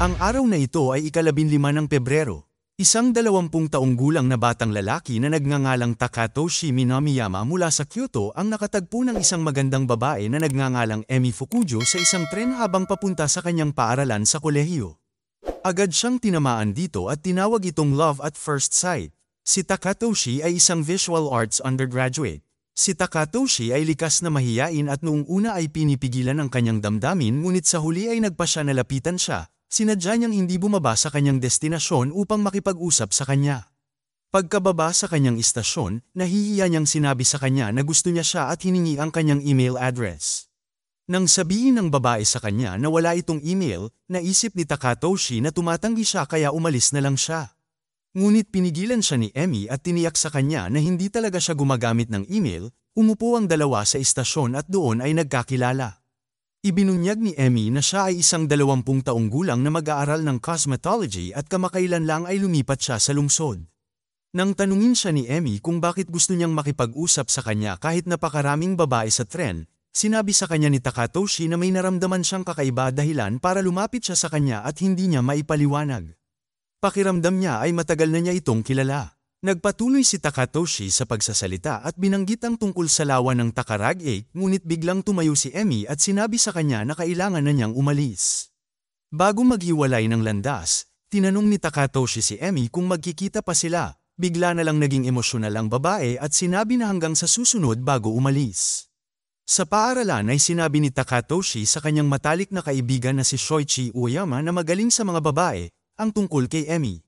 Ang araw na ito ay ika-15 ng Pebrero. Isang 20 taong gulang na batang lalaki na nagngangalang Takatoshi Minamiyama mula sa Kyoto ang nakatagpo ng isang magandang babae na nagngangalang Emi Fukujo sa isang tren habang papunta sa kanyang paaralan sa kolehiyo. Agad siyang tinamaan dito at tinawag itong love at first sight. Si Takatoshi ay isang visual arts undergraduate. Si Takatoshi ay likas na mahiyain at noong una ay pinipigilan ang kanyang damdamin ngunit sa huli ay nagpasya na lapitan siya. Sinadya niyang hindi bumaba sa kanyang destinasyon upang makipag-usap sa kanya. Pagkababa sa kanyang istasyon, nahihiya niyang sinabi sa kanya na gusto niya siya at hiningi ang kanyang email address. Nang sabihin ng babae sa kanya na wala itong email, naisip ni Takatoshi na tumatanggi siya kaya umalis na lang siya. Ngunit pinigilan siya ni Emi at tiniyak sa kanya na hindi talaga siya gumagamit ng email. Umupo ang dalawa sa istasyon at doon ay nagkakilala. Ibinunyag ni Emi na siya ay isang 20 taong gulang na mag-aaral ng cosmetology at kamakailan lang ay lumipat siya sa lungsod. Nang tanungin siya ni Emi kung bakit gusto niyang makipag-usap sa kanya kahit napakaraming babae sa tren, sinabi sa kanya ni Takatoshi na may naramdaman siyang kakaiba dahilan para lumapit siya sa kanya at hindi niya maipaliwanag. Pakiramdam niya ay matagal na niya itong kilala. Nagpatuloy si Takatoshi sa pagsasalita at binanggit ang tungkol sa lawa ng Takarag-e, ngunit biglang tumayo si Emi at sinabi sa kanya na kailangan na niyang umalis. Bago maghiwalay ng landas, tinanong ni Takatoshi si Emi kung magkikita pa sila. Bigla na lang naging emosyonal ang babae at sinabi na hanggang sa susunod bago umalis. Sa paaralan ay sinabi ni Takatoshi sa kanyang matalik na kaibigan na si Shoichi Uyama na magaling sa mga babae, ang tungkol kay Emi.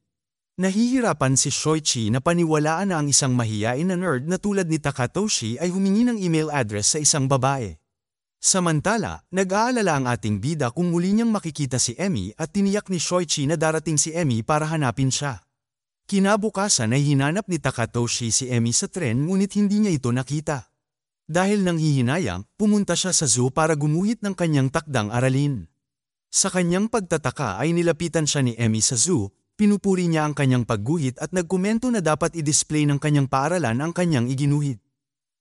Nahihirapan si Shoichi na paniwalaan na ang isang mahiyain na nerd na tulad ni Takatoshi ay humingi ng email address sa isang babae. Samantala, nag-aalala ang ating bida kung muli niyang makikita si Emi at tiniyak ni Shoichi na darating si Emi para hanapin siya. Kinabukasan ay hinanap ni Takatoshi si Emi sa tren ngunit hindi niya ito nakita. Dahil nang hihinayang, pumunta siya sa zoo para gumuhit ng kanyang takdang aralin. Sa kanyang pagtataka ay nilapitan siya ni Emi sa zoo. Pinupuri niya ang kanyang pagguhit at nagkomento na dapat i-display ng kanyang paaralan ang kanyang iginuhit.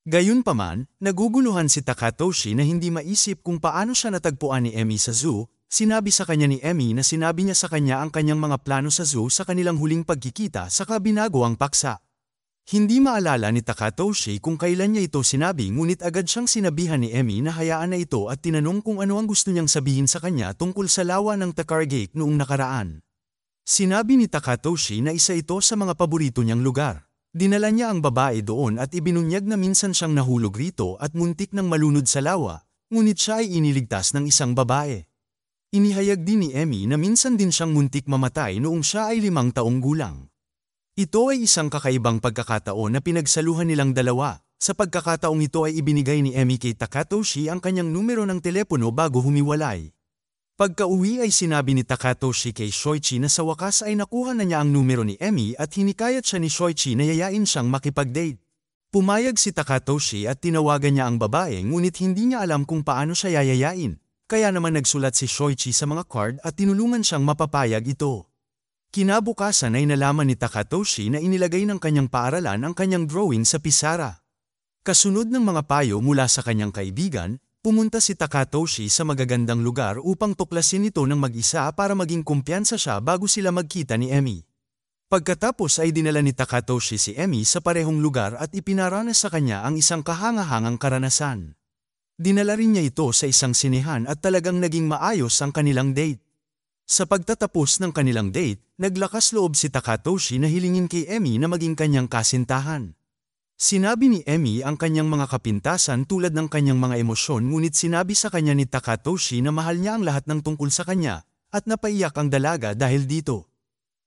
Gayunpaman, naguguluhan si Takatoshi na hindi maisip kung paano siya natagpuan ni Emi sa zoo. Sinabi sa kanya ni Emi na sinabi niya sa kanya ang kanyang mga plano sa zoo sa kanilang huling pagkikita saka binago ang paksa. Hindi maalala ni Takatoshi kung kailan niya ito sinabi ngunit agad siyang sinabihan ni Emi na hayaan na ito at tinanong kung ano ang gusto niyang sabihin sa kanya tungkol sa lawa ng Takarag-e noong nakaraan. Sinabi ni Takatoshi na isa ito sa mga paborito niyang lugar. Dinala niya ang babae doon at ibinunyag na minsan siyang nahulog rito at muntik ng malunod sa lawa, ngunit siya ay iniligtas ng isang babae. Inihayag din ni Emi na minsan din siyang muntik mamatay noong siya ay 5 taong gulang. Ito ay isang kakaibang pagkakataon na pinagsaluhan nilang dalawa. Sa pagkakataong ito ay ibinigay ni Emi kay Takatoshi ang kanyang numero ng telepono bago humiwalay. Pagka-uwi ay sinabi ni Takatoshi kay Shoichi na sa wakas ay nakuha na niya ang numero ni Emi at hinikayat siya ni Shoichi na yayain siyang makipag-date. Pumayag si Takatoshi at tinawagan niya ang babae ngunit hindi niya alam kung paano siya yayayain, kaya naman nagsulat si Shoichi sa mga card at tinulungan siyang mapapayag ito. Kinabukasan ay nalaman ni Takatoshi na inilagay ng kanyang paaralan ang kanyang drawing sa pisara. Kasunod ng mga payo mula sa kanyang kaibigan, pumunta si Takatoshi sa magagandang lugar upang tuklasin ito ng mag-isa para maging kumpiyansa siya bago sila magkita ni Emi. Pagkatapos ay dinala ni Takatoshi si Emi sa parehong lugar at ipinaranas sa kanya ang isang kahangahangang karanasan. Dinala rin niya ito sa isang sinehan at talagang naging maayos ang kanilang date. Sa pagtatapos ng kanilang date, naglakas loob si Takatoshi na hilingin kay Emi na maging kanyang kasintahan. Sinabi ni Emi ang kanyang mga kapintasan tulad ng kanyang mga emosyon ngunit sinabi sa kanya ni Takatoshi na mahal niya ang lahat ng tungkol sa kanya at napaiyak ang dalaga dahil dito.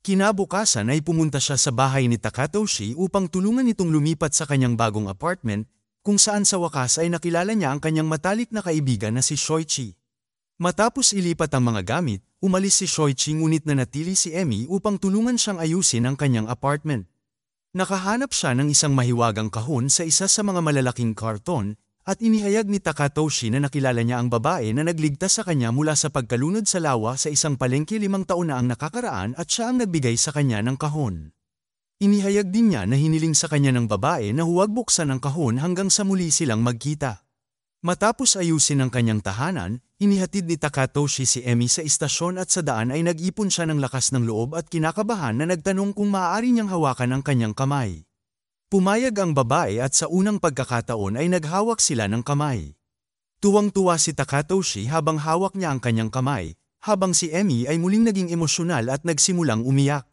Kinabukasan ay pumunta siya sa bahay ni Takatoshi upang tulungan itong lumipat sa kanyang bagong apartment kung saan sa wakas ay nakilala niya ang kanyang matalik na kaibigan na si Shoichi. Matapos ilipat ang mga gamit, umalis si Shoichi ngunit nanatili si Emi upang tulungan siyang ayusin ang kanyang apartment. Nakahanap siya ng isang mahiwagang kahon sa isa sa mga malalaking karton at inihayag ni Takatoshi na nakilala niya ang babae na nagligtas sa kanya mula sa pagkalunod sa lawa sa isang palengke 5 taon na ang nakakaraan at siya ang nagbigay sa kanya ng kahon. Inihayag din niya na hiniling sa kanya ng babae na huwag buksan ang kahon hanggang sa muli silang magkita. Matapos ayusin ang kanyang tahanan, inihatid ni Takatoshi si Emi sa istasyon at sa daan ay nag-ipon siya ng lakas ng loob at kinakabahan na nagtanong kung maaari niyang hawakan ang kanyang kamay. Pumayag ang babae at sa unang pagkakataon ay naghawak sila ng kamay. Tuwang-tuwa si Takatoshi habang hawak niya ang kanyang kamay, habang si Emi ay muling naging emosyonal at nagsimulang umiyak.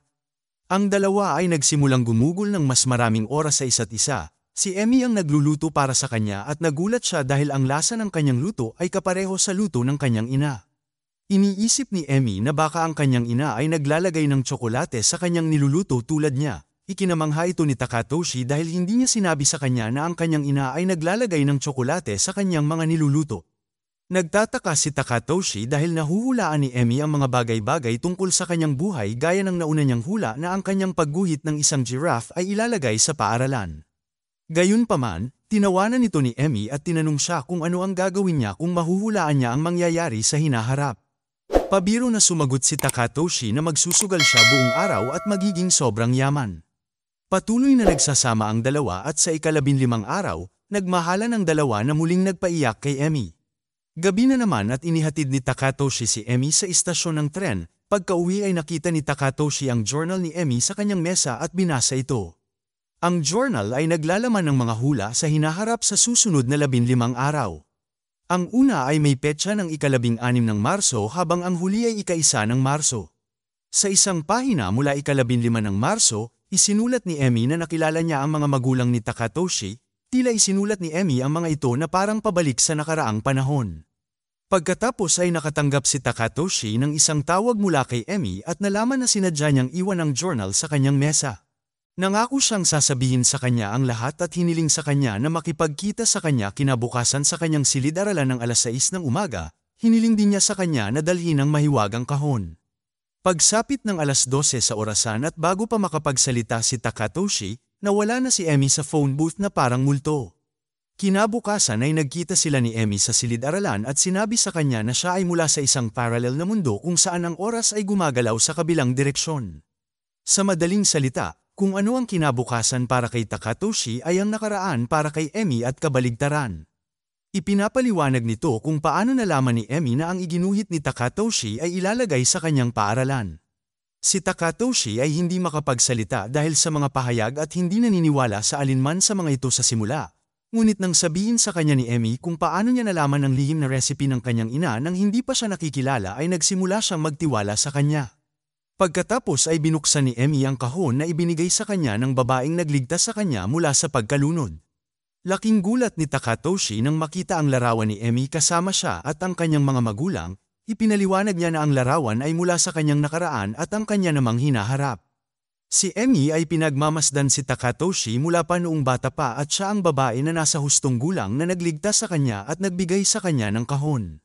Ang dalawa ay nagsimulang gumugol ng mas maraming oras sa isa't isa. Si Emi ang nagluluto para sa kanya at nagulat siya dahil ang lasa ng kanyang luto ay kapareho sa luto ng kanyang ina. Iniisip ni Emi na baka ang kanyang ina ay naglalagay ng tsokolate sa kanyang niluluto tulad niya. Ikinamangha ito ni Takatoshi dahil hindi niya sinabi sa kanya na ang kanyang ina ay naglalagay ng tsokolate sa kanyang mga niluluto. Nagtataka si Takatoshi dahil nahuhulaan ni Emi ang mga bagay-bagay tungkol sa kanyang buhay gaya ng nauna niyang hula na ang kanyang pagguhit ng isang giraffe ay ilalagay sa paaralan. Gayunpaman, tinawanan nito ni Emi at tinanong siya kung ano ang gagawin niya kung mahuhulaan niya ang mangyayari sa hinaharap. Pabiro na sumagot si Takatoshi na magsusugal siya buong araw at magiging sobrang yaman. Patuloy na nagsasama ang dalawa at sa ika-15 araw, nagmahalan ang dalawa na muling nagpaiyak kay Emi. Gabi na naman at inihatid ni Takatoshi si Emi sa istasyon ng tren. Pagka-uwi ay nakita ni Takatoshi ang journal ni Emi sa kanyang mesa at binasa ito. Ang journal ay naglalaman ng mga hula sa hinaharap sa susunod na 15 araw. Ang una ay may petsa ng ika-16 ng Marso habang ang huli ay ika-1 ng Marso. Sa isang pahina mula ika-15 ng Marso, isinulat ni Emi na nakilala niya ang mga magulang ni Takatoshi. Tila isinulat ni Emi ang mga ito na parang pabalik sa nakaraang panahon. Pagkatapos ay nakatanggap si Takatoshi ng isang tawag mula kay Emi at nalaman na sinadya niyang iwan ang journal sa kanyang mesa. Nangako siyang sasabihin sa kanya ang lahat at hiniling sa kanya na makipagkita sa kanya kinabukasan sa kanyang silid-aralan ng alas 6 ng umaga. Hiniling din niya sa kanya na dalhin ang mahiwagang kahon. Pagsapit ng alas 12 sa orasan at bago pa makapagsalita si Takatoshi, nawala na si Emi sa phone booth na parang multo. Kinabukasan ay nagkita sila ni Emi sa silid-aralan at sinabi sa kanya na siya ay mula sa isang parallel na mundo kung saan ang oras ay gumagalaw sa kabilang direksyon. Sa madaling salita, kung ano ang kinabukasan para kay Takatoshi ay ang nakaraan para kay Emi at kabaligtaran. Ipinapaliwanag nito kung paano nalaman ni Emi na ang iginuhit ni Takatoshi ay ilalagay sa kanyang paaralan. Si Takatoshi ay hindi makapagsalita dahil sa mga pahayag at hindi naniniwala sa alinman sa mga ito sa simula. Ngunit nang sabihin sa kanya ni Emi kung paano niya nalaman ang lihim na recipe ng kanyang ina nang hindi pa siya nakikilala ay nagsimula siyang magtiwala sa kanya. Pagkatapos ay binuksan ni Emi ang kahon na ibinigay sa kanya ng babaeng nagligtas sa kanya mula sa pagkalunod. Laking gulat ni Takatoshi nang makita ang larawan ni Emi kasama siya at ang kanyang mga magulang. Ipinaliwanag niya na ang larawan ay mula sa kanyang nakaraan at ang kanya namang hinaharap. Si Emi ay pinagmamasdan si Takatoshi mula pa noong bata pa at siya ang babae na nasa hustong gulang na nagligtas sa kanya at nagbigay sa kanya ng kahon.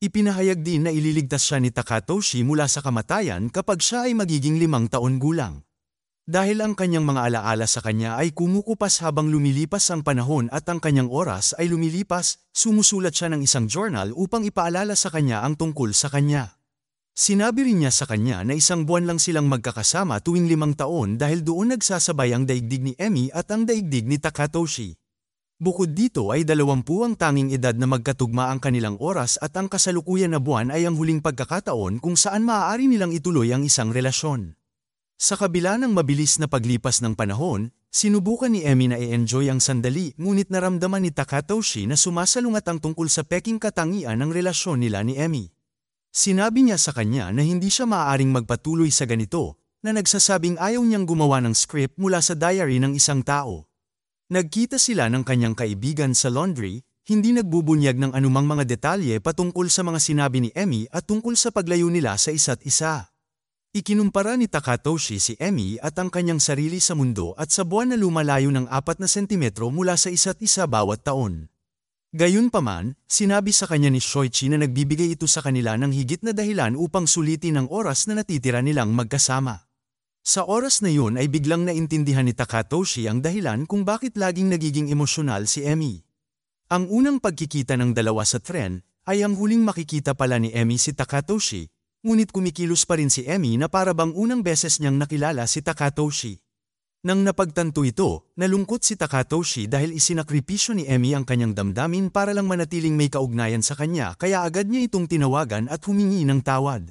Ipinahayag din na ililigtas siya ni Takatoshi mula sa kamatayan kapag siya ay magiging 5 taon gulang. Dahil ang kanyang mga alaala sa kanya ay kumukupas habang lumilipas ang panahon at ang kanyang oras ay lumilipas, sumusulat siya ng isang journal upang ipaalala sa kanya ang tungkol sa kanya. Sinabi rin niya sa kanya na 1 buwan lang silang magkakasama tuwing 5 taon dahil doon nagsasabay ang daigdig ni Emi at ang daigdig ni Takatoshi. Bukod dito ay 20 ang tanging edad na magkatugma ang kanilang oras at ang kasalukuyan na buwan ay ang huling pagkakataon kung saan maaari nilang ituloy ang isang relasyon. Sa kabila ng mabilis na paglipas ng panahon, sinubukan ni Emi na i-enjoy ang sandali ngunit naramdaman ni Takatoshi na sumasalungat ang tungkol sa peking katangian ng relasyon nila ni Emi. Sinabi niya sa kanya na hindi siya maaaring magpatuloy sa ganito, na nagsasabing ayaw niyang gumawa ng script mula sa diary ng isang tao. Nagkita sila ng kanyang kaibigan sa laundry, hindi nagbubunyag ng anumang mga detalye patungkol sa mga sinabi ni Emi at tungkol sa paglayo nila sa isa't isa. Ikinumpara ni Takatoshi si Emi at ang kanyang sarili sa mundo at sa buwan na lumalayo ng 4 na sentimetro mula sa isa't isa bawat taon. Gayunpaman, sinabi sa kanya ni Shoichi na nagbibigay ito sa kanila ng higit na dahilan upang sulitin ang oras na natitira nilang magkasama. Sa oras na yun ay biglang naintindihan ni Takatoshi ang dahilan kung bakit laging nagiging emosyonal si Emi. Ang unang pagkikita ng dalawa sa tren ay ang huling makikita pala ni Emi si Takatoshi. Ngunit kumikilos pa rin si Emi na para bang unang beses niyang nakilala si Takatoshi. Nang napagtanto ito, nalungkot si Takatoshi dahil isinakripisyo ni Emi ang kanyang damdamin para lang manatiling may kaugnayan sa kanya kaya agad niya itong tinawagan at humingi ng tawad.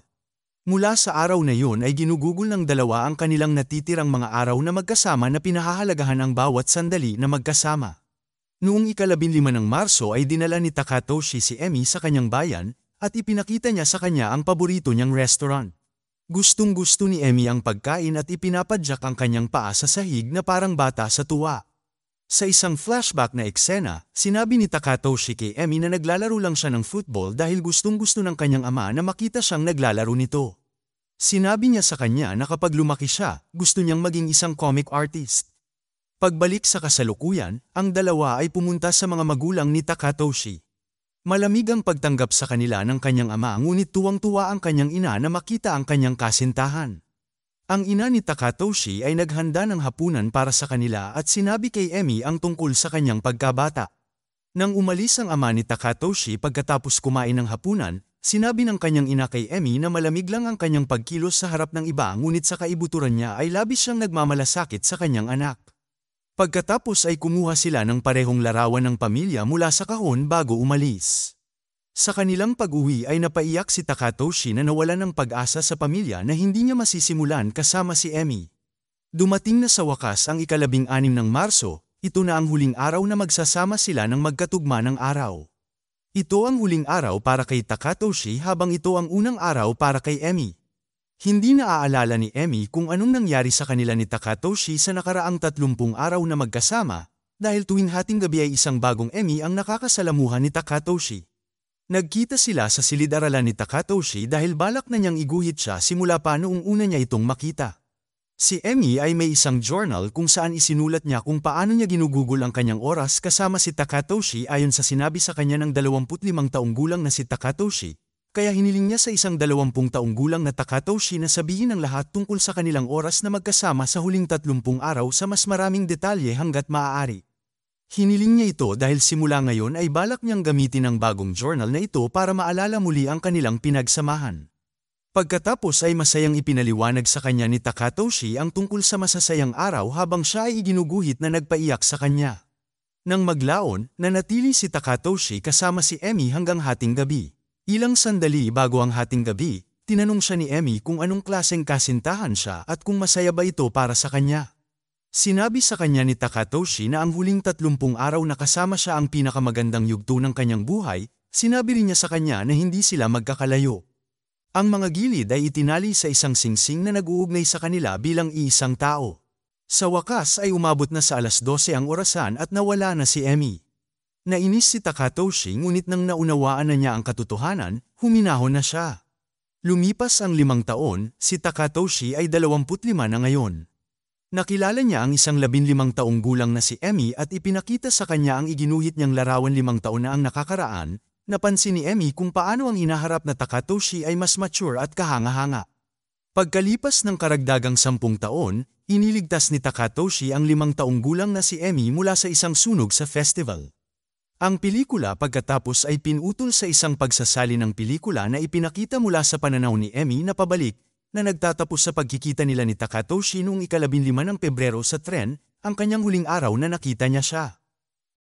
Mula sa araw na yun ay ginugugol ng dalawa ang kanilang natitirang mga araw na magkasama na pinahahalagahan ang bawat sandali na magkasama. Noong ika-15 ng Marso ay dinala ni Takatoshi si Emi sa kanyang bayan at ipinakita niya sa kanya ang paborito niyang restaurant. Gustong-gusto ni Emi ang pagkain at ipinapadyak ang kanyang paa sa sahig na parang bata sa tuwa. Sa isang flashback na eksena, sinabi ni Takatoshi kay Emi na naglalaro lang siya ng football dahil gustong-gusto ng kanyang ama na makita siyang naglalaro nito. Sinabi niya sa kanya na kapag lumaki siya, gusto niyang maging isang comic artist. Pagbalik sa kasalukuyan, ang dalawa ay pumunta sa mga magulang ni Takatoshi. Malamig ang pagtanggap sa kanila ng kanyang ama ngunit tuwang-tuwa ang kanyang ina na makita ang kanyang kasintahan. Ang ina ni Takatoshi ay naghanda ng hapunan para sa kanila at sinabi kay Emi ang tungkol sa kanyang pagkabata. Nang umalis ang ama ni Takatoshi pagkatapos kumain ng hapunan, sinabi ng kanyang ina kay Emi na malamig lang ang kanyang pagkilos sa harap ng iba ngunit sa kaibuturan niya ay labis siyang nagmamalasakit sa kanyang anak. Pagkatapos ay kumuha sila ng parehong larawan ng pamilya mula sa kahon bago umalis. Sa kanilang pag-uwi ay napaiyak si Takatoshi na nawalan ng pag-asa sa pamilya na hindi niya masisimulan kasama si Emi. Dumating na sa wakas ang ika-16 ng Marso, ito na ang huling araw na magsasama sila ng magkatugma ng araw. Ito ang huling araw para kay Takatoshi habang ito ang unang araw para kay Emi. Hindi naaalala ni Emi kung anong nangyari sa kanila ni Takatoshi sa nakaraang 30 araw na magkasama, dahil tuwing hating gabi ay isang bagong Emi ang nakakasalamuhan ni Takatoshi. Nagkita sila sa silid-aralan ni Takatoshi dahil balak na niyang iguhit siya simula pa noong una niya itong makita. Si Emi ay may isang journal kung saan isinulat niya kung paano niya ginugugol ang kanyang oras kasama si Takatoshi ayon sa sinabi sa kanya ng 25 taong gulang na si Takatoshi. Kaya hiniling niya sa isang 20 taong gulang na Takatoshi na sabihin ang lahat tungkol sa kanilang oras na magkasama sa huling 30 araw sa mas maraming detalye hanggat maaari. Hiniling niya ito dahil simula ngayon ay balak niyang gamitin ang bagong journal na ito para maalala muli ang kanilang pinagsamahan. Pagkatapos ay masayang ipinaliwanag sa kanya ni Takatoshi ang tungkol sa masasayang araw habang siya ay iginuguhit na nagpaiyak sa kanya. Nang maglaon, nanatili si Takatoshi kasama si Emi hanggang hating gabi. Ilang sandali bago ang hating gabi, tinanong siya ni Emi kung anong klaseng kasintahan siya at kung masaya ba ito para sa kanya. Sinabi sa kanya ni Takatoshi na ang huling 30 araw na kasama siya ang pinakamagandang yugto ng kanyang buhay, sinabi rin niya sa kanya na hindi sila magkakalayo. Ang mga gilid ay itinali sa isang singsing na nag-uugnay sa kanila bilang iisang tao. Sa wakas ay umabot na sa 12:00 ang orasan at nawala na si Emi. Nainis si Takatoshi ngunit nang naunawaan na niya ang katotohanan, huminahon na siya. Lumipas ang 5 taon, si Takatoshi ay 25 na ngayon. Nakilala niya ang isang 15 taong gulang na si Emi at ipinakita sa kanya ang iginuhit niyang larawan 5 taon na ang nakakaraan. Napansin ni Emi kung paano ang hinaharap na Takatoshi ay mas mature at kahanga-hanga. Pagkalipas ng karagdagang 10 taon, iniligtas ni Takatoshi ang 5 taong gulang na si Emi mula sa isang sunog sa festival. Ang pelikula pagkatapos ay pinutol sa isang pagsasali ng pelikula na ipinakita mula sa pananaw ni Emi na pabalik, na nagtatapos sa pagkikita nila ni Takatoshi noong ika-15 ng Pebrero sa tren, ang kanyang huling araw na nakita niya siya.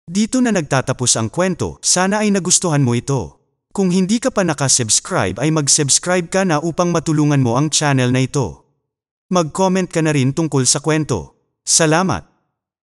Dito na nagtatapos ang kwento, sana ay nagustuhan mo ito. Kung hindi ka pa nakasubscribe ay mag-subscribe ka na upang matulungan mo ang channel na ito. Mag-comment ka na rin tungkol sa kwento. Salamat!